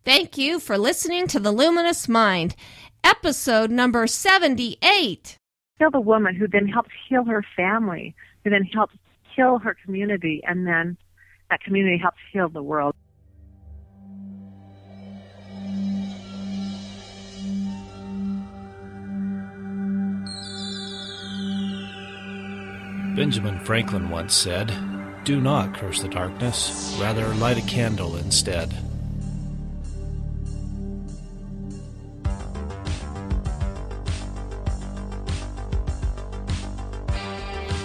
Thank you for listening to The Luminous Mind, episode number 78. Heal the woman who then helps heal her family, who then helps heal her community, and then that community helps heal the world. Benjamin Franklin once said, "Do not curse the darkness, rather light a candle instead."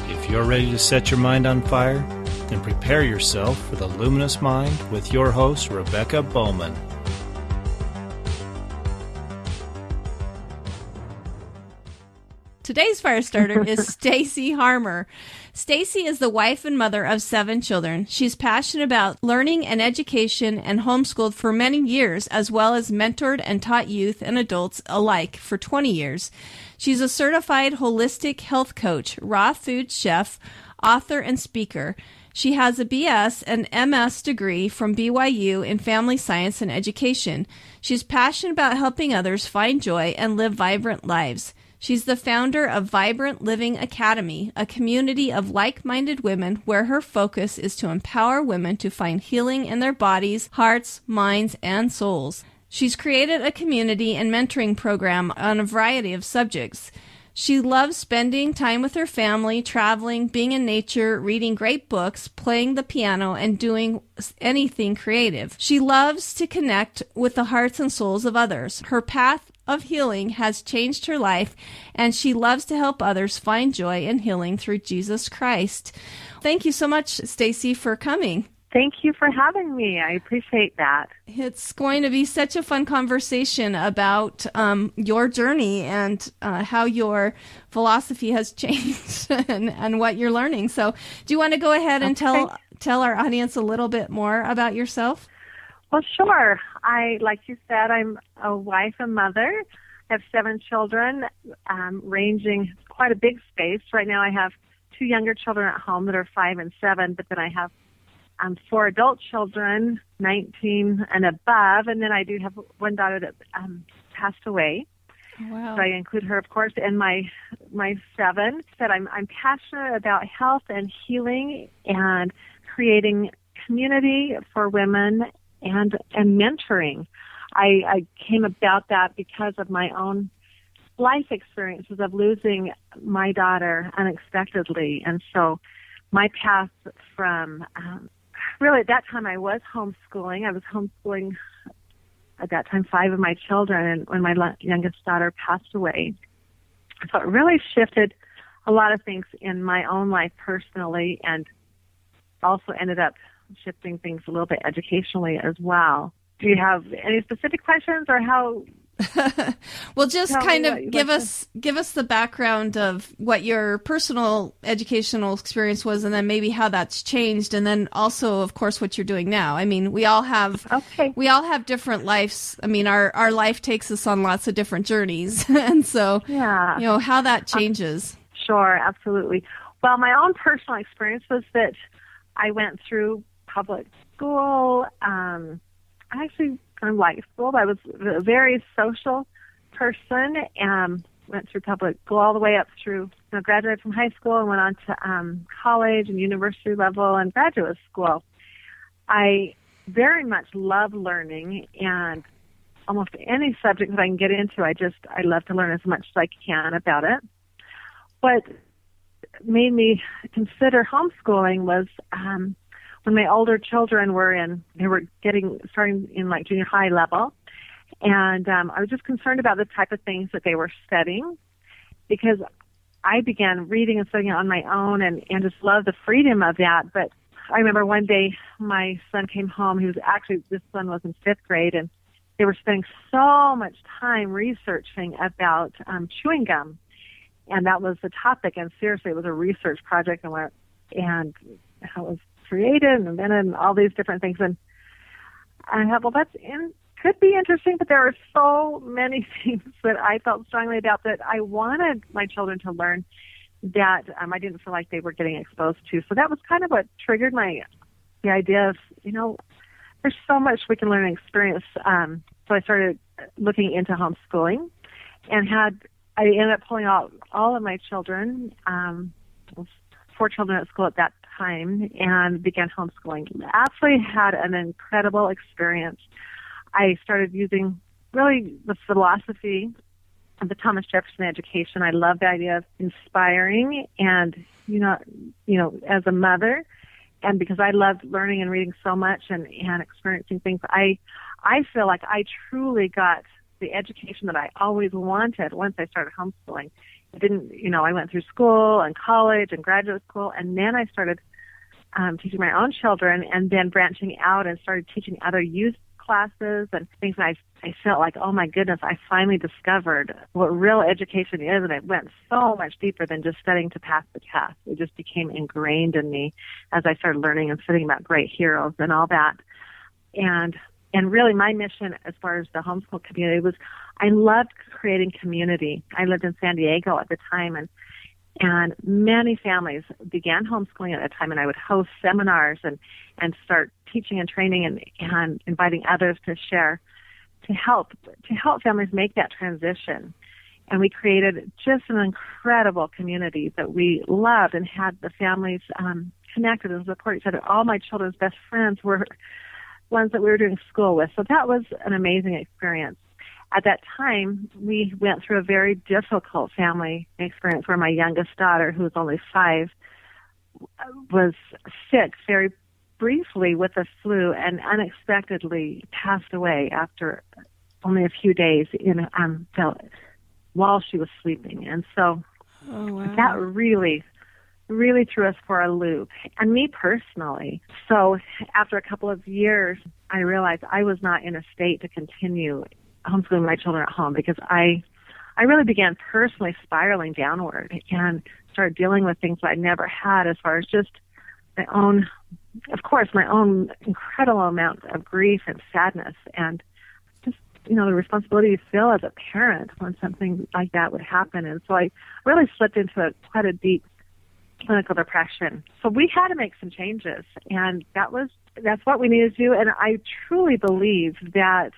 If you're ready to set your mind on fire, then prepare yourself for the Luminous Mind with your host, Rebecca Bowman. Today's fire starter is Stacy Harmer. Stacy is the wife and mother of 7 children. She's passionate about learning and education and homeschooled for many years, as well as mentored and taught youth and adults alike for 20 years. She's a certified holistic health coach, raw food chef, author, and speaker. She has a BS and MS degree from BYU in family science and education. She's passionate about helping others find joy and live vibrant lives. She's the founder of Vibrant Living Academy, a community of like-minded women where her focus is to empower women to find healing in their bodies, hearts, minds, and souls. She's created a community and mentoring program on a variety of subjects. She loves spending time with her family, traveling, being in nature, reading great books, playing the piano, and doing anything creative. She loves to connect with the hearts and souls of others. Her path of healing has changed her life, and she loves to help others find joy and healing through Jesus Christ. Thank you so much, Stacy, for coming. Thank you for having me. I appreciate that. It's going to be such a fun conversation about your journey and how your philosophy has changed and what you're learning. So do you want to go ahead and tell our audience a little bit more about yourself? Well, sure. Like you said, I'm a wife and mother. I have 7 children, ranging quite a big space. Right now I have 2 younger children at home that are 5 and 7, but then I have 4 adult children, 19 and above, and then I do have one daughter that passed away. Wow. So I include her, of course, and my 7. Said I'm passionate about health and healing and creating community for women and mentoring. I came about that because of my own life experiences of losing my daughter unexpectedly, and so my path from really, at that time, I was homeschooling. I was homeschooling at that time 5 of my children, and when my youngest daughter passed away. So it really shifted a lot of things in my own life personally, and also ended up shifting things a little bit educationally as well. Do you have any specific questions, or how? Well, just kind of give us the background of what your personal educational experience was, and then maybe how that's changed, and then also, of course, what you're doing now. I mean, we all have different lives. I mean, our life takes us on lots of different journeys, and so how that changes. Sure, absolutely. Well, my own personal experience was that I went through public school. Actually, kind of like school. I was a very social person and went through public school all the way up through, graduated from high school and went on to college and university level and graduate school. I very much love learning, and almost any subject that I can get into, I love to learn as much as I can about it. What made me consider homeschooling was when my older children starting in like junior high level, and I was just concerned about the type of things that they were studying, because I began reading and studying on my own and just loved the freedom of that. But I remember one day my son came home. This son was in 5th grade, and they were spending so much time researching about chewing gum, and that was the topic. And seriously, it was a research project, and how it was created and invented and all these different things. And I thought, well, could be interesting, but there are so many things that I felt strongly about that I wanted my children to learn that I didn't feel like they were getting exposed to. So that was kind of what triggered the idea of, there's so much we can learn and experience. So I started looking into homeschooling, and I ended up pulling out all of my children, 4 children at school at that time, and began homeschooling. Absolutely had an incredible experience. I started using really the philosophy of the Thomas Jefferson education. I love the idea of inspiring, and you know, as a mother, and because I loved learning and reading so much and experiencing things, I feel like I truly got the education that I always wanted once I started homeschooling. I went through school and college and graduate school, and then I started teaching my own children, and then branching out and started teaching other youth classes and things. And I felt like, oh my goodness, I finally discovered what real education is, and it went so much deeper than just studying to pass the test. It just became ingrained in me as I started learning and studying about great heroes and all that. And really my mission as far as the homeschool community was, I loved creating community. I lived in San Diego at the time, and many families began homeschooling at that time, and I would host seminars and start teaching and training and inviting others to share, to help families make that transition. And we created just an incredible community that we loved, and had the families connected and support each other. All my children's best friends were ones that we were doing school with. So that was an amazing experience. At that time, we went through a very difficult family experience where my youngest daughter, who was only 5, was sick very briefly with the flu and unexpectedly passed away after only a few days while she was sleeping. And so that really threw us for a loop, and me personally. So after a couple of years, I realized I was not in a state to continue homeschooling my children at home, because I really began personally spiraling downward and started dealing with things I never had, as far as just my own incredible amount of grief and sadness, and just, the responsibility you feel as a parent when something like that would happen. And so I really slipped into quite a deep clinical depression. So we had to make some changes, and that's what we needed to do. And I truly believe that,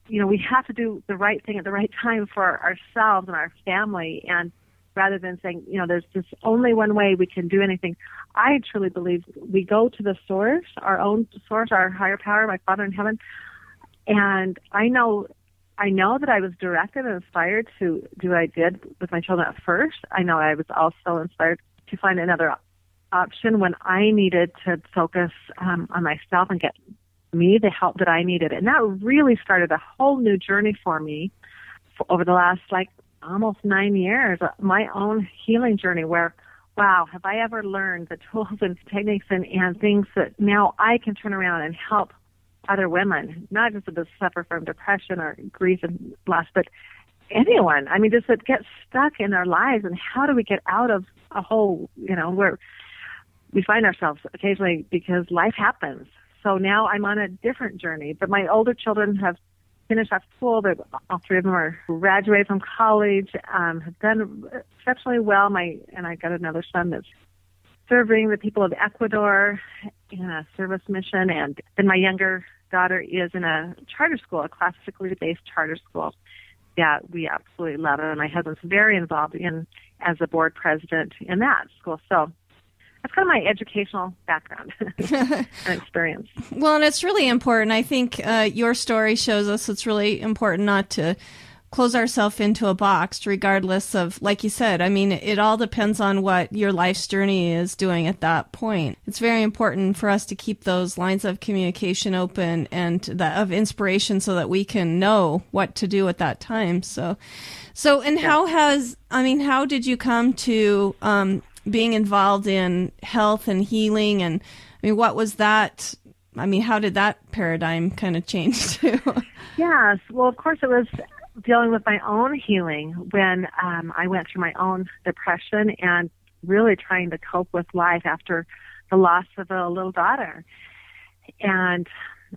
we have to do the right thing at the right time for ourselves and our family. And rather than saying, there's just only one way we can do anything, I truly believe we go to the source, our own source, our higher power, my Father in heaven. And I know that I was directed and inspired to do what I did with my children at first. I know I was also inspired to find another option when I needed to focus on myself and get me the help that I needed. And that really started a whole new journey for me over the last almost 9 years, my own healing journey, where, wow, have I ever learned the tools and techniques and things that now I can turn around and help other women, not just that suffer from depression or grief and loss, but anyone. I mean, just that get stuck in their lives, and how do we get out of a hole, where we find ourselves occasionally, because life happens. So now I'm on a different journey, but my older children have finished up school. All 3 of them are graduated from college, have done exceptionally well. And I got another son that's serving the people of Ecuador in a service mission. And then my younger daughter is in a charter school, a classically based charter school that we absolutely love. And my husband's very involved as a board president in that school. So that's kind of my educational background and experience. Well, and it's really important. I think your story shows us it's really important not to close ourselves into a box, regardless of, like you said, I mean, it all depends on what your life's journey is doing at that point. It's very important for us to keep those lines of communication open and of inspiration, so that we can know what to do at that time. How did you come to being involved in health and healing? And what was that? How did that paradigm kind of change too? Yes. Well, of course, it was dealing with my own healing when I went through my own depression and really trying to cope with life after the loss of a little daughter. And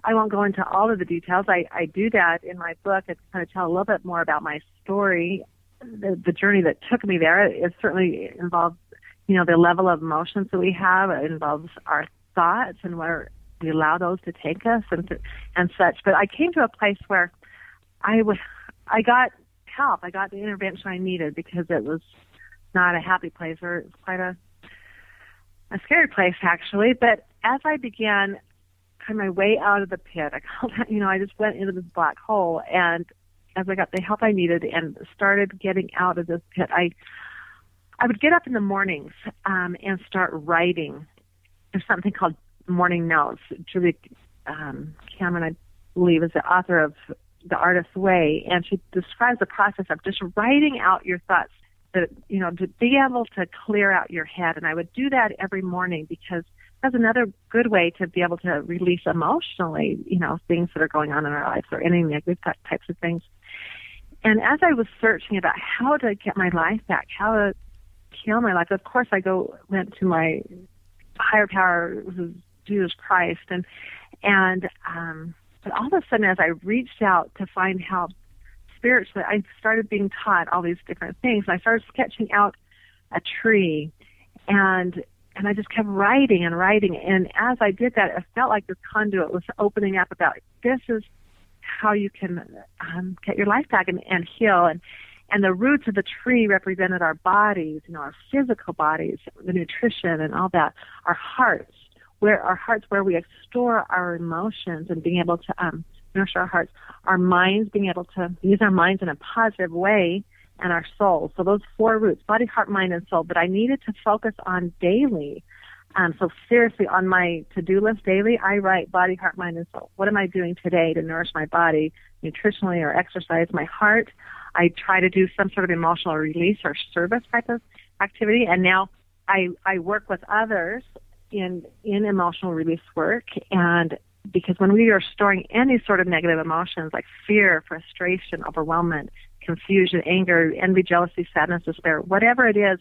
I won't go into all of the details. I do that in my book. I kind of tell a little bit more about my story. The journey that took me there, it certainly involves the level of emotions that we have. It involves our thoughts and where we allow those to take us and such. But I came to a place where I got help. I got the intervention I needed because it was not a happy place, or it was quite a scary place, actually. But as I began kind of my way out of the pit, I just went into this black hole, and as I got the help I needed and started getting out of this pit, I would get up in the mornings and start writing. There's something called morning notes. Julie Cameron, I believe, is the author of The Artist's Way, and she describes the process of just writing out your thoughts, to be able to clear out your head. And I would do that every morning because that's another good way to be able to release emotionally, things that are going on in our lives or any negative types of things. And as I was searching about how to get my life back, how to heal my life, of course I went to my higher power, who's Jesus Christ, but all of a sudden, as I reached out to find help spiritually, I started being taught all these different things. And I started sketching out a tree, and I just kept writing and writing. And as I did that, it felt like this conduit was opening up about this is how you can get your life back and heal. And the roots of the tree represented our bodies, our physical bodies, the nutrition and all that, our hearts, where we store our emotions and being able to nourish our hearts, our minds, being able to use our minds in a positive way, and our soul. So those 4 roots, body, heart, mind, and soul, but I needed to focus on daily. So seriously, on my to-do list daily, I write body, heart, mind, and soul. What am I doing today to nourish my body nutritionally or exercise? My heart, I try to do some sort of emotional release or service type of activity. And now I work with others in emotional release work. And because when we are storing any sort of negative emotions like fear, frustration, overwhelmment, confusion, anger, envy, jealousy, sadness, despair, whatever it is,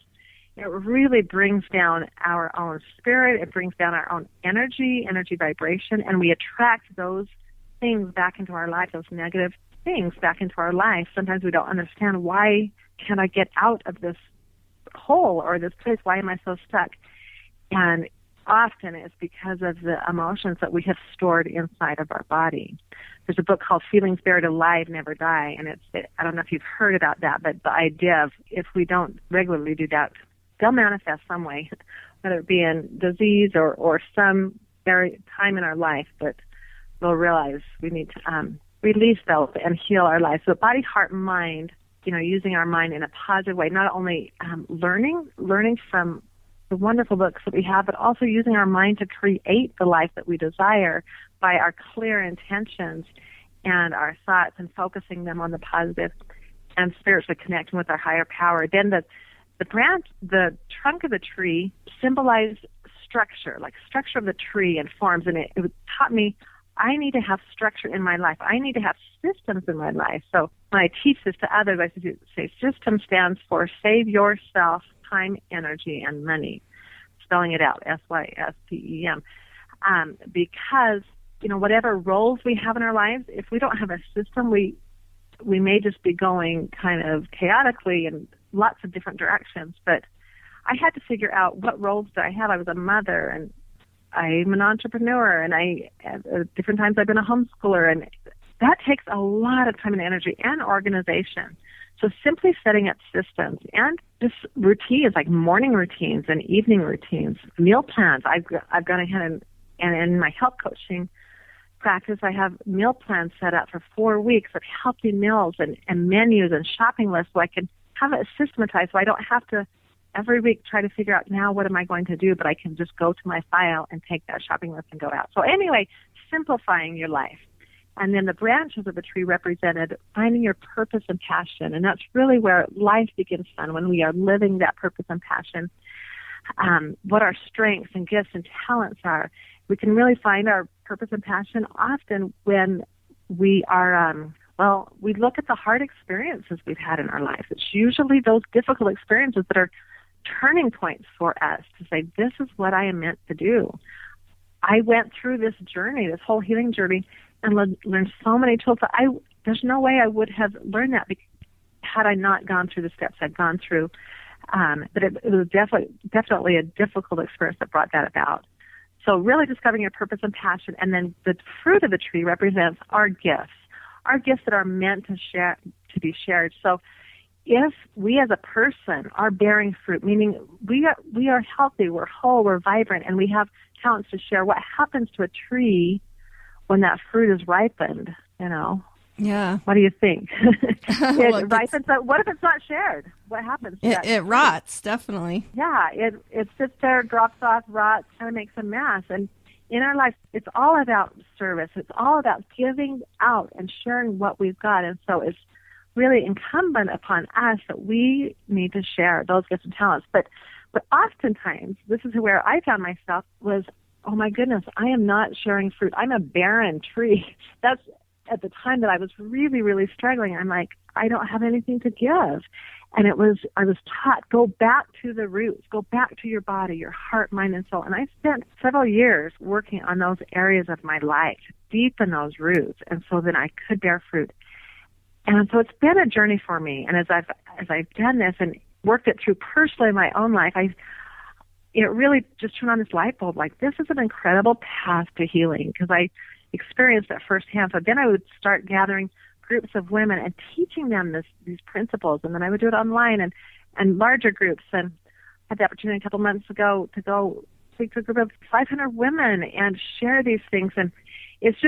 it really brings down our own spirit. It brings down our own energy vibration, and we attract those things back into our life, those negative things back into our life. Sometimes we don't understand, why can't I get out of this hole or this place? Why am I so stuck? And often it's because of the emotions that we have stored inside of our body. There's a book called Feelings Buried Alive Never Die, and I don't know if you've heard about that, but the idea of if we don't regularly do that, they'll manifest some way, whether it be in disease or some very time in our life, but we'll realize we need to release those and heal our life. So body, heart, mind, using our mind in a positive way, not only learning from the wonderful books that we have, but also using our mind to create the life that we desire by our clear intentions and our thoughts, and focusing them on the positive and spiritually connecting with our higher power. Then the branch, the trunk of the tree symbolized structure, like structure of the tree and forms, and it taught me I need to have structure in my life. I need to have systems in my life. So when I teach this to others, I say system stands for save yourself time, energy, and money. Spelling it out, SYSTEM. Because, whatever roles we have in our lives, if we don't have a system, we may just be going kind of chaotically in lots of different directions. But I had to figure out what roles do I have. I was a mother, and I'm an entrepreneur, and at different times I've been a homeschooler, and that takes a lot of time and energy and organization. So simply setting up systems and just routines, like morning routines and evening routines, meal plans. I've gone ahead and in my health coaching practice, I have meal plans set up for 4 weeks of healthy meals and menus and shopping lists, so I can have it systematized, so I don't have to every week try to figure out, now what am I going to do, but I can just go to my file and take that shopping list and go out. So anyway, simplifying your life. And then the branches of the tree represented finding your purpose and passion. And that's really where life begins fun, when we are living that purpose and passion, what our strengths and gifts and talents are. We can really find our purpose and passion often when we are, we look at the hard experiences we've had in our lives. It's usually those difficult experiences that are turning points for us to say, this is what I am meant to do. I went through this journey, this whole healing journey, and learned so many tools. There's no way I would have learned that had I not gone through the steps I've gone through. But it was definitely a difficult experience that brought that about. So really discovering your purpose and passion. And then the fruit of the tree represents our gifts that are meant to be shared. So if we as a person are bearing fruit, meaning we are healthy, we're whole, we're vibrant, and we have talents to share, what happens to a tree when that fruit is ripened, Yeah. What do you think? Well, it ripens, but what if it's not shared? What happens to that? It rots, definitely. Yeah, it sits there, drops off, rots, kind of makes a mess. And in our life, it's all about service. It's all about giving out and sharing what we've got. And so it's really incumbent upon us that we need to share those gifts and talents. But oftentimes, this is where I found myself was, oh my goodness, I am not sharing fruit. I'm a barren tree. That's at the time that I was really, really struggling. I'm like, I don't have anything to give. And I was taught, go back to the roots, go back to your body, your heart, mind, and soul. And I spent several years working on those areas of my life, deepen those roots, and so that I could bear fruit. And so it's been a journey for me. And as I've done this and worked it through personally in my own life, it really just turned on this light bulb, like this is an incredible path to healing, because I experienced that firsthand. So then I would start gathering groups of women and teaching them these principles, and then I would do it online and larger groups. And I had the opportunity a couple months ago to go speak to a group of 500 women and share these things. And it's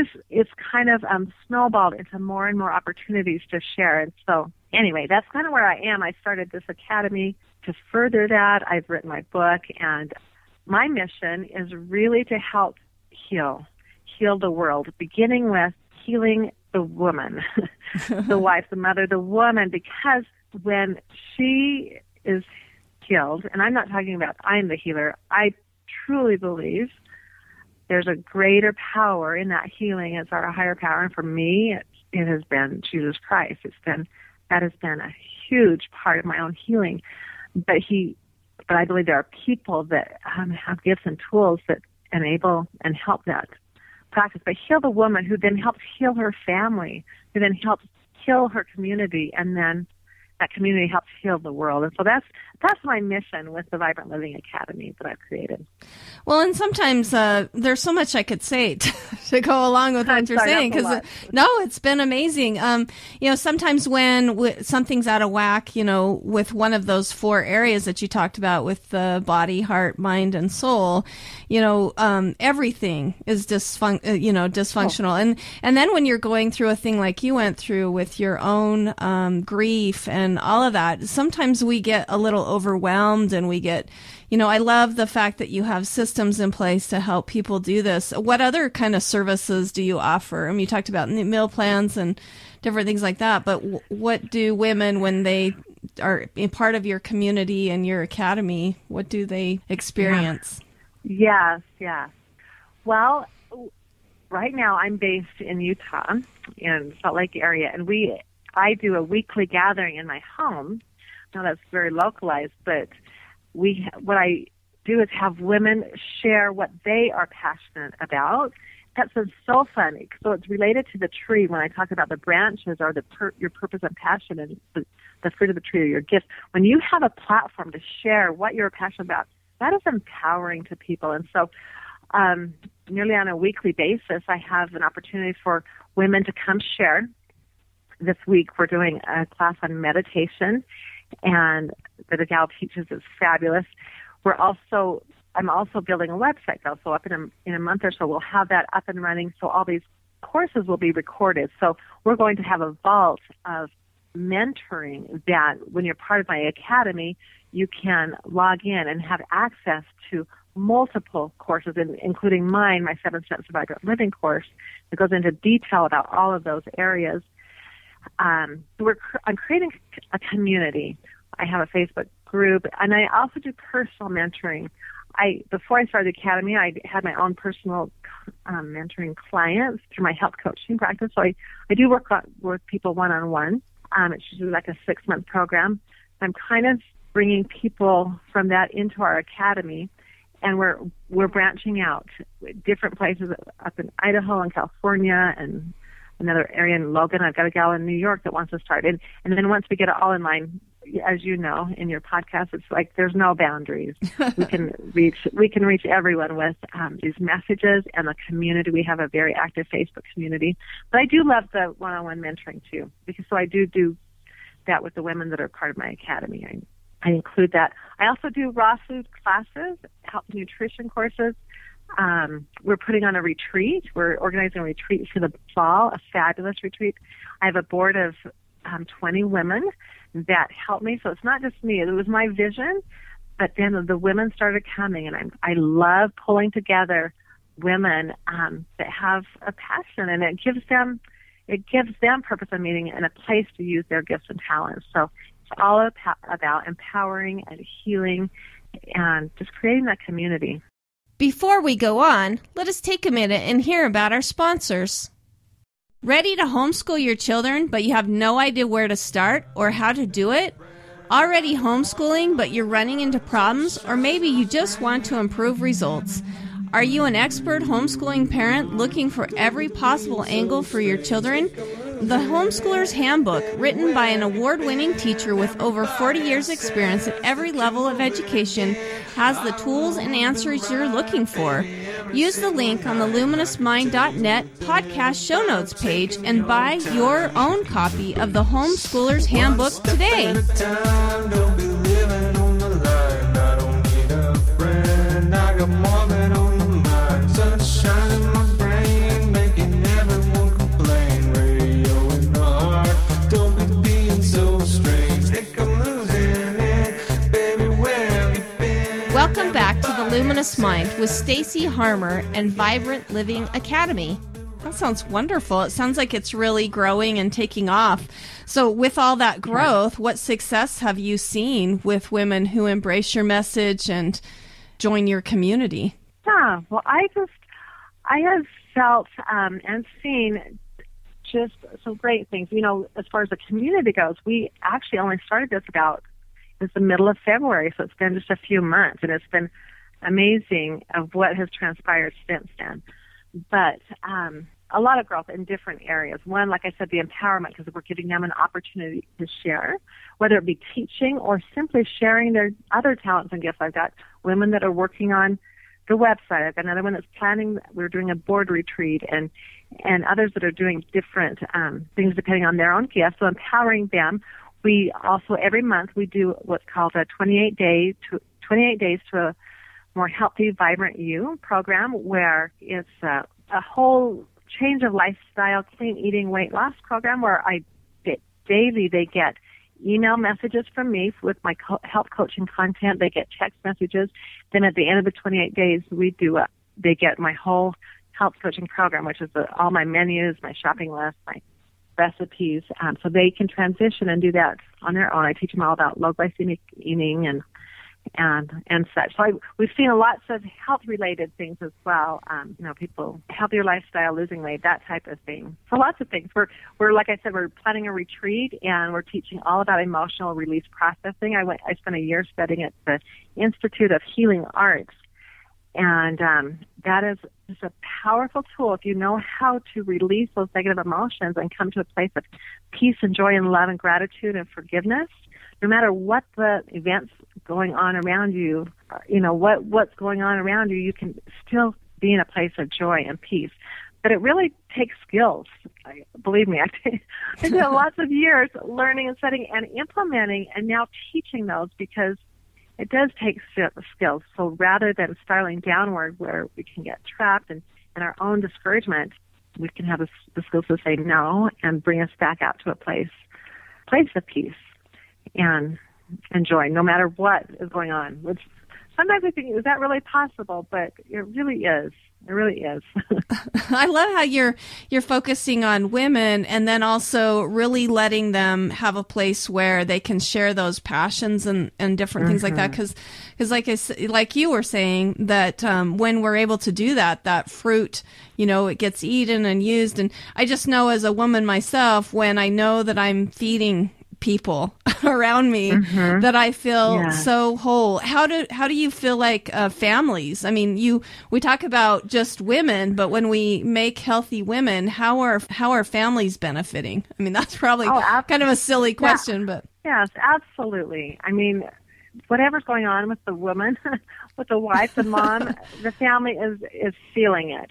kind of snowballed into more and more opportunities to share. And so anyway, that's kind of where I am. I started this academy to further that. I've written my book, and my mission is really to help heal the world, beginning with healing the woman, the wife, the mother, the woman, because when she is healed, and I'm not talking about I'm the healer, I truly believe there's a greater power in that healing. It's our higher power, and for me, it has been Jesus Christ. That has been a huge part of my own healing. But I believe there are people that have gifts and tools that enable and help that practice. But heal the woman, who then helps heal her family, who then helps heal her community, and then that community helps heal the world. And so that's my mission with the Vibrant Living Academy that I've created. Well, and sometimes there's so much I could say to go along with what you're saying, because it's been amazing. Sometimes when something's out of whack, with one of those 4 areas that you talked about, with the body, heart, mind, and soul, everything is dysfunctional. Oh. And then when you're going through a thing like you went through with your own grief and all of that, sometimes we get a little overwhelmed, and we get, I love the fact that you have systems in place to help people do this. What other kind of services do you offer? I mean, you talked about meal plans and different things like that, but what do women, when they are a part of your community and your academy, what do they experience? Yes. Well, right now I'm based in Utah, in Salt Lake area, and I do a weekly gathering in my home. Now that's very localized, but what I do is have women share what they are passionate about. That's been so fun. So it's related to the tree when I talk about the branches or your purpose and passion and the fruit of the tree or your gift. When you have a platform to share what you're passionate about, that is empowering to people. And so nearly on a weekly basis, I have an opportunity for women to come share. This week we're doing a class on meditation, and that a gal teaches is fabulous. I'm also building a website, though, so up in a month or so we'll have that up and running, so all these courses will be recorded. So we're going to have a vault of mentoring that when you're part of my academy, you can log in and have access to multiple courses, including mine, my 7 Steps to Vibrant Living course, that goes into detail about all of those areas. I'm creating a community. I have a Facebook group, and I also do personal mentoring. Before I started the academy, I had my own personal mentoring clients through my health coaching practice. So I do work with people one-on-one. It's usually like a 6-month program. I'm kind of bringing people from that into our academy, and we're branching out different places up in Idaho and California and another area in Logan. I've got a gal in New York that wants to start. And then once we get it all in line, as you know, in your podcast, it's like there's no boundaries. We can reach everyone with these messages and the community. We have a very active Facebook community. But I do love the one-on-one mentoring too, because so I do that with the women that are part of my academy. I include that. I also do raw food classes, health nutrition courses. We're putting on a retreat. We're organizing a retreat for the fall, a fabulous retreat. I have a board of 20 women that help me. So it's not just me. It was my vision, but then the women started coming, and I love pulling together women that have a passion, and it gives them purpose and meaning and a place to use their gifts and talents. So it's all about empowering and healing and just creating that community. Before we go on, let us take a minute and hear about our sponsors. Ready to homeschool your children, but you have no idea where to start or how to do it? Already homeschooling, but you're running into problems, or maybe you just want to improve results? Are you an expert homeschooling parent looking for every possible angle for your children? The Homeschooler's Handbook, written by an award-winning teacher with over 40 years' experience at every level of education, has the tools and answers you're looking for. Use the link on the luminousmind.net podcast show notes page and buy your own copy of the Homeschooler's Handbook today. Welcome back to The Luminous Mind with Stacy Harmer and Vibrant Living Academy. That sounds wonderful. It sounds like it's really growing and taking off. So with all that growth, what success have you seen with women who embrace your message and join your community? Yeah, well, I have felt and seen just some great things. You know, as far as the community goes, we actually only started this it's the middle of February, so it's been just a few months, and it's been amazing of what has transpired since then. But a lot of growth in different areas. One, like I said, the empowerment, because we're giving them an opportunity to share, whether it be teaching or simply sharing their other talents and gifts. I've got women that are working on the website. I've got another one that's planning. We're doing a board retreat, and others that are doing different things depending on their own gifts. So empowering them. We also, every month, we do what's called a 28 days to a more healthy, vibrant you program, where it's a whole change of lifestyle, clean eating, weight loss program, where daily they get email messages from me with my health coaching content. They get text messages. Then at the end of the 28 days, they get my whole health coaching program, which is all my menus, my shopping list, my recipes, so they can transition and do that on their own. I teach them all about low glycemic eating and such. So we've seen lots of health-related things as well. People, healthier lifestyle, losing weight, that type of thing. So lots of things. We're like I said, we're planning a retreat, and we're teaching all about emotional release processing. I spent a year studying at the Institute of Healing Arts, and that is just a powerful tool if you know how to release those negative emotions and come to a place of peace and joy and love and gratitude and forgiveness. No matter what the events going on around you, what's going on around you, you can still be in a place of joy and peace. But it really takes skills. Believe me, I did lots of years learning and studying and implementing and now teaching those, because it does take skills. So rather than spiraling downward where we can get trapped in our own discouragement, we can have the skills to say no and bring us back out to a place of peace and joy, no matter what is going on. Which sometimes I think, is that really possible? But it really is. It really is. I love how you're focusing on women, and then also really letting them have a place where they can share those passions and different things like that. Because like you were saying, that when we're able to do that fruit, it gets eaten and used. And I just know, as a woman myself, when I know that I'm feeding people around me, that I feel so whole. How do you feel like families? I mean, we talk about just women, but when we make healthy women, how are families benefiting? I mean, that's probably kind of a silly question, but Yes, absolutely. I mean, whatever's going on with the woman, with the wife, the mom, the family is feeling it,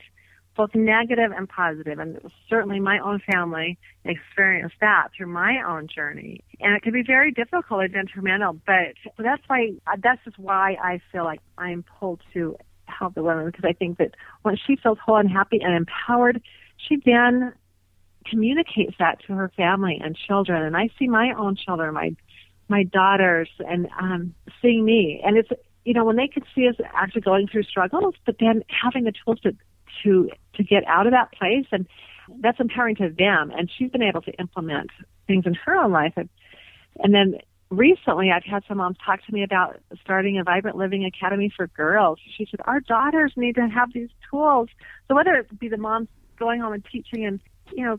both negative and positive. And certainly my own family experienced that through my own journey. And it can be very difficult and detrimental, but that's just why I feel like I'm pulled to help the woman, because I think that when she feels whole and happy and empowered, she then communicates that to her family and children. And I see my own children, my daughters, and seeing me. And it's, when they could see us actually going through struggles, but then having the tools to get out of that place, and that's empowering to them. And she's been able to implement things in her own life. And then recently I've had some moms talk to me about starting a Vibrant Living Academy for girls. She said, our daughters need to have these tools. So whether it be the moms going home and teaching and,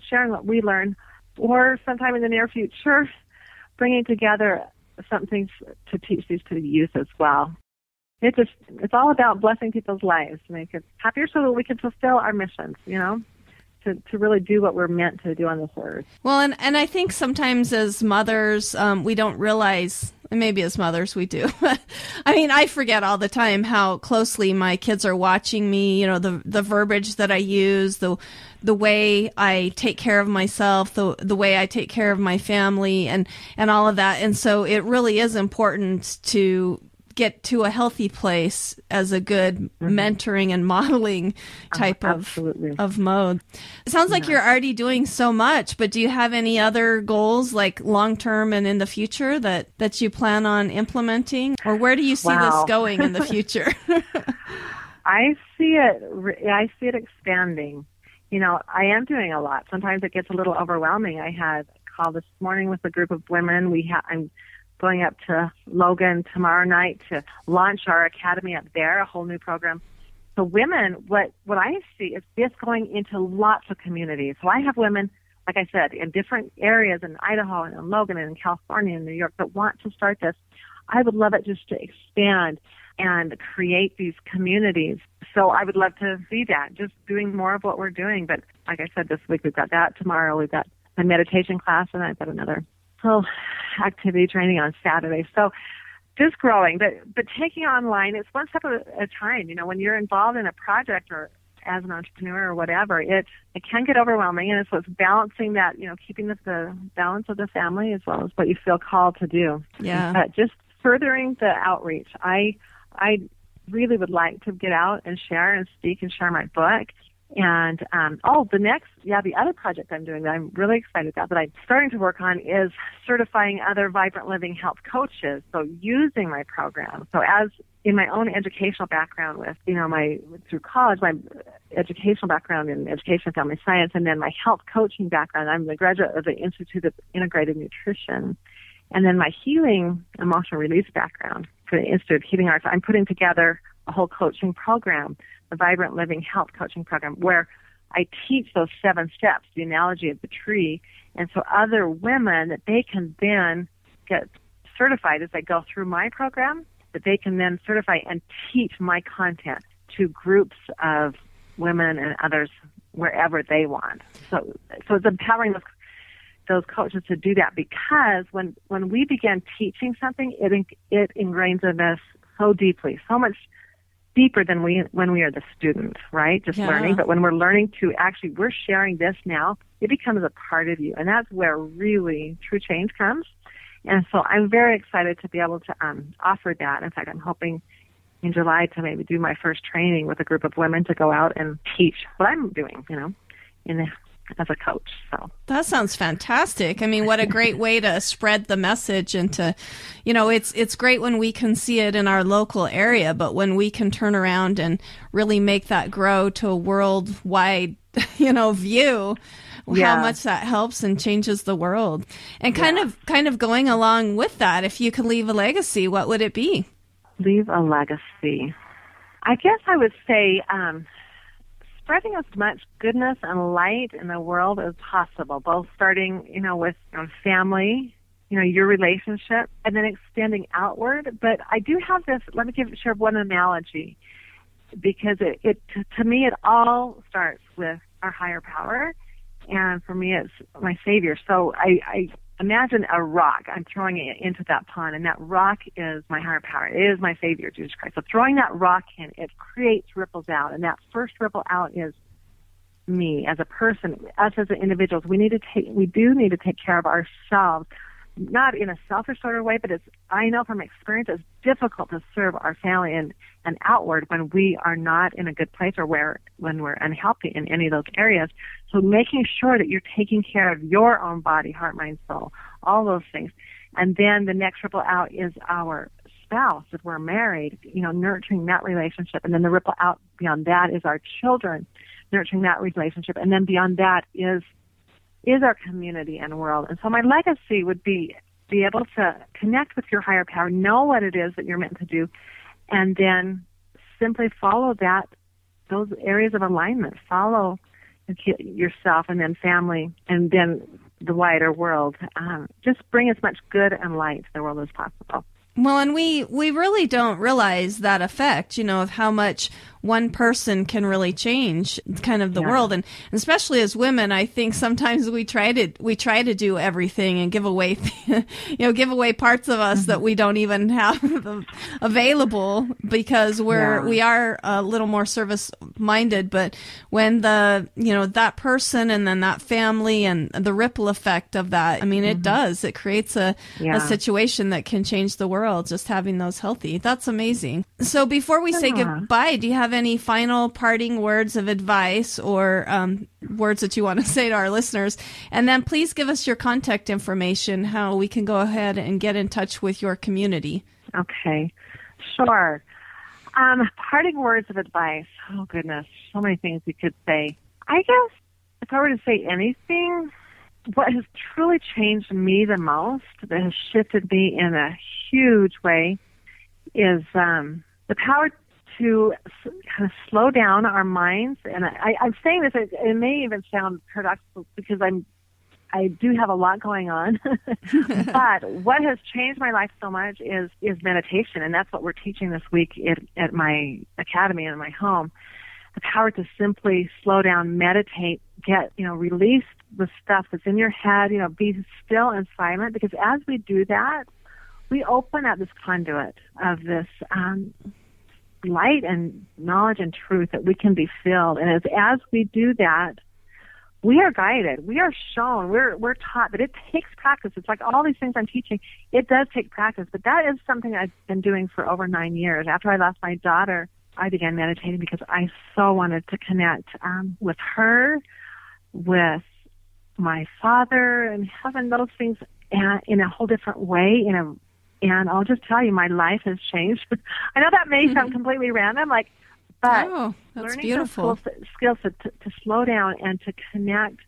sharing what we learn, or sometime in the near future, bringing together some things to teach these to the youth as well. It's all about blessing people's lives to make it happier so that we can fulfill our missions, to really do what we're meant to do on this earth. Well, and I think sometimes as mothers, we don't realize, and maybe as mothers we do, I mean, I forget all the time how closely my kids are watching me, the verbiage that I use, the way I take care of myself, the way I take care of my family, and all of that. And so it really is important to get to a healthy place as a good mentoring and modeling type of mode. It sounds like you're already doing so much, but do you have any other goals, like long-term and in the future, that you plan on implementing? Or where do you see this going in the future? I see it expanding. I am doing a lot. Sometimes it gets a little overwhelming. I had a call this morning with a group of women. I'm going up to Logan tomorrow night to launch our academy up there, a whole new program. So women, what I see is this going into lots of communities. So I have women, like I said, in different areas in Idaho and in Logan and in California and New York that want to start this. I would love it just to expand and create these communities. So I would love to see that, just doing more of what we're doing. But like I said, this week we've got that. Tomorrow we've got a meditation class, and I've got another activity training on Saturday. So just growing, but taking online, it's one step at a time. When you're involved in a project or as an entrepreneur or whatever, it can get overwhelming, and it's balancing that, keeping the balance of the family as well as what you feel called to do. Yeah. But just furthering the outreach. I really would like to get out and share and speak and share my book. And, the other project I'm doing that I'm really excited about that I'm starting to work on is certifying other Vibrant Living health coaches. So using my program. So as in my own educational background with, through college, my educational background in education and family science, and then my health coaching background. I'm the graduate of the Institute of Integrated Nutrition. And then my healing emotional release background for the Institute of Healing Arts. I'm putting together a whole coaching program, the Vibrant Living Health Coaching Program, where I teach those 7 steps, the analogy of the tree, and so other women that they can then get certified as they go through my program, that they can then certify and teach my content to groups of women and others wherever they want. So it's empowering those coaches to do that, because when we begin teaching something, it ingrains in us so deeply, so much deeper than when we are the student, right? Just learning. But when we're learning to actually, we're sharing this now, it becomes a part of you. And that's where really true change comes. And so I'm very excited to be able to offer that. In fact, I'm hoping in July to maybe do my first training with a group of women to go out and teach what I'm doing, as a coach. So that sounds fantastic. I mean, what a great way to spread the message, and to, it's great when we can see it in our local area, but when we can turn around and really make that grow to a worldwide, view, how much that helps and changes the world. And kind of going along with that, if you could leave a legacy, what would it be? Leave a legacy. I guess I would say, spreading as much goodness and light in the world as possible, both starting, with family, your relationship, and then extending outward. But I do have this, let me share one analogy, because to me, it all starts with our higher power. And for me, it's my Savior. So I imagine a rock. I'm throwing it into that pond, and that rock is my higher power. It is my Savior, Jesus Christ. So throwing that rock in, it creates ripples out, and that first ripple out is me as a person, us as individuals. We do need to take care of ourselves, not in a selfish sort of way, but I know from experience it's difficult to serve our family and outward when we are not in a good place or when we're unhealthy in any of those areas. So making sure that you're taking care of your own body, heart, mind, soul, all those things. And then the next ripple out is our spouse, if we're married, nurturing that relationship. And then the ripple out beyond that is our children, nurturing that relationship. And then beyond that is our community and world. And so my legacy would be able to connect with your higher power, know what it is that you're meant to do, and then simply follow those areas of alignment. Follow yourself and then family and then the wider world. Just bring as much good and light to the world as possible. Well, and we really don't realize that effect, of how much one person can really change kind of the world. And especially as women, I think sometimes we try to do everything and give away, give away parts of us that we don't even have available because we are a little more service minded. But when that person and then that family and the ripple effect of that, it creates a situation that can change the world, just having those healthy. That's amazing. So before we say goodbye, do you have any final parting words of advice or words that you want to say to our listeners? And then please give us your contact information, how we can go ahead and get in touch with your community. Okay, sure. Parting words of advice. Oh, goodness, so many things we could say. I guess if I were to say anything, what has truly changed me the most, that has shifted me in a huge way, is the power to kind of slow down our minds. And I'm saying this, it may even sound paradoxical because I do have a lot going on. But what has changed my life so much is meditation, and that's what we're teaching this week at my academy and in my home. The power to simply slow down, meditate, release the stuff that's in your head, be still and silent, because as we do that, we open up this conduit of this light and knowledge and truth that we can be filled. And as we do that, we are guided, we are shown, we're taught that it takes practice. It's like all these things I'm teaching, it does take practice, but that is something I've been doing for over 9 years. After I lost my daughter, I began meditating because I so wanted to connect with her, with my Father and heaven, those things in a whole different way, and I'll just tell you, my life has changed. I know that may sound completely random, but that's learning beautiful. those skills to slow down and to connect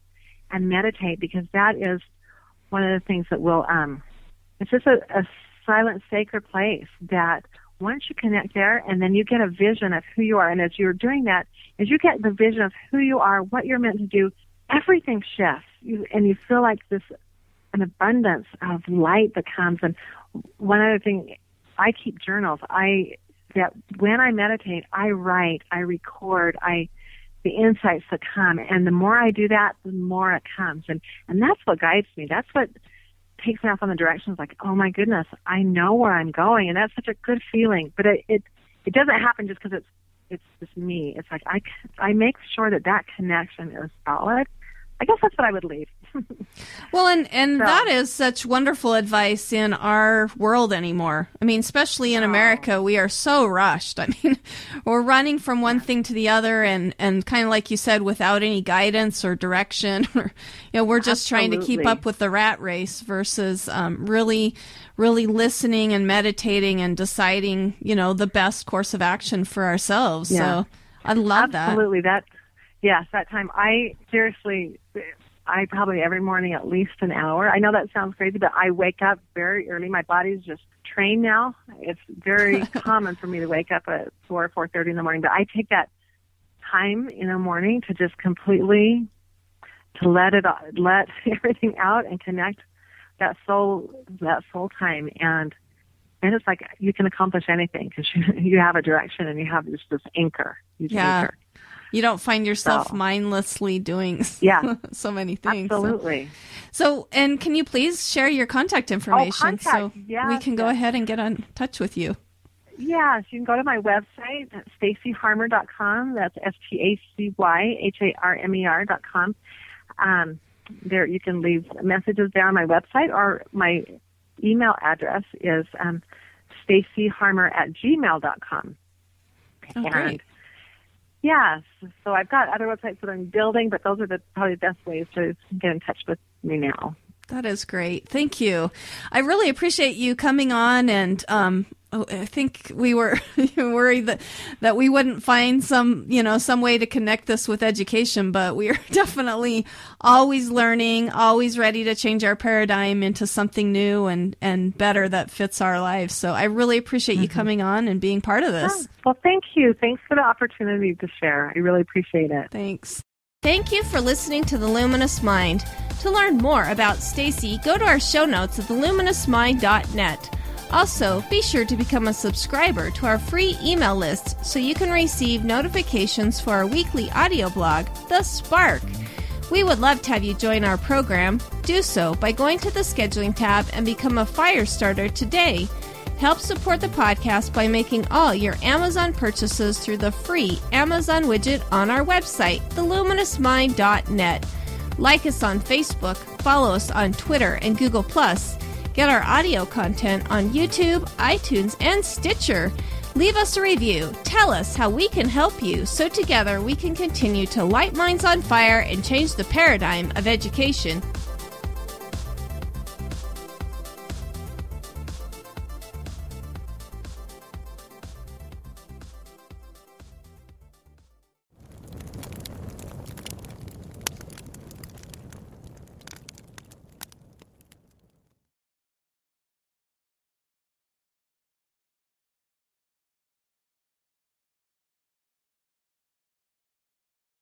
and meditate, because that is one of the things that will, it's just a silent, sacred place that once you connect there and then you get a vision of who you are, and as you're doing that, as you get the vision of who you are, what you're meant to do, everything shifts, and you feel like an abundance of light that comes. And one other thing, I keep journals. That when I meditate, I write, I record, the insights that come, and the more I do that, the more it comes, and that's what guides me. That's what takes me off on the directions. Like, oh my goodness, I know where I'm going, and that's such a good feeling. But it doesn't happen just because it's just me. It's like I make sure that connection is solid. I guess that's what I would leave. Well, and that is such wonderful advice in our world anymore. Especially in America, we are so rushed. We're running from one thing to the other, and kind of like you said, without any guidance or direction. We're just trying to keep up with the rat race versus really, really listening and meditating and deciding, the best course of action for ourselves. Yeah. So I love that. Absolutely. Yes, that time. I probably every morning at least an hour. I know that sounds crazy, but I wake up very early. My body's just trained now. It's very common for me to wake up at 4:30 in the morning, but I take that time in the morning to just completely let everything out and connect that soul time. And it's like you can accomplish anything because you have a direction and you have this anchor. Anchor. You don't find yourself mindlessly doing so many things. Absolutely. So, and can you please share your contact information so we can go ahead and get in touch with you? Yes, you can go to my website, stacyharmer.com. That's StacyHarmer.com. There you can leave messages there on my website, or my email address is stacyharmer@gmail.com. Oh, great. Yes, so I've got other websites that I'm building, but those are probably the best ways to get in touch with me now. That is great. Thank you. I really appreciate you coming on, and I think we were worried that we wouldn't find some way to connect this with education, but we are definitely always learning, always ready to change our paradigm into something new and better that fits our lives. So I really appreciate you coming on and being part of this. Well, thank you. Thanks for the opportunity to share. I really appreciate it. Thanks. Thank you for listening to The Luminous Mind. To learn more about Stacy, go to our show notes at theluminousmind.net. Also, be sure to become a subscriber to our free email list so you can receive notifications for our weekly audio blog, The Spark. We would love to have you join our program. Do so by going to the scheduling tab and become a fire starter today. Help support the podcast by making all your Amazon purchases through the free Amazon widget on our website, theluminousmind.net. Like us on Facebook, follow us on Twitter and Google+. Get our audio content on YouTube, iTunes, and Stitcher. Leave us a review. Tell us how we can help you so together we can continue to light minds on fire and change the paradigm of education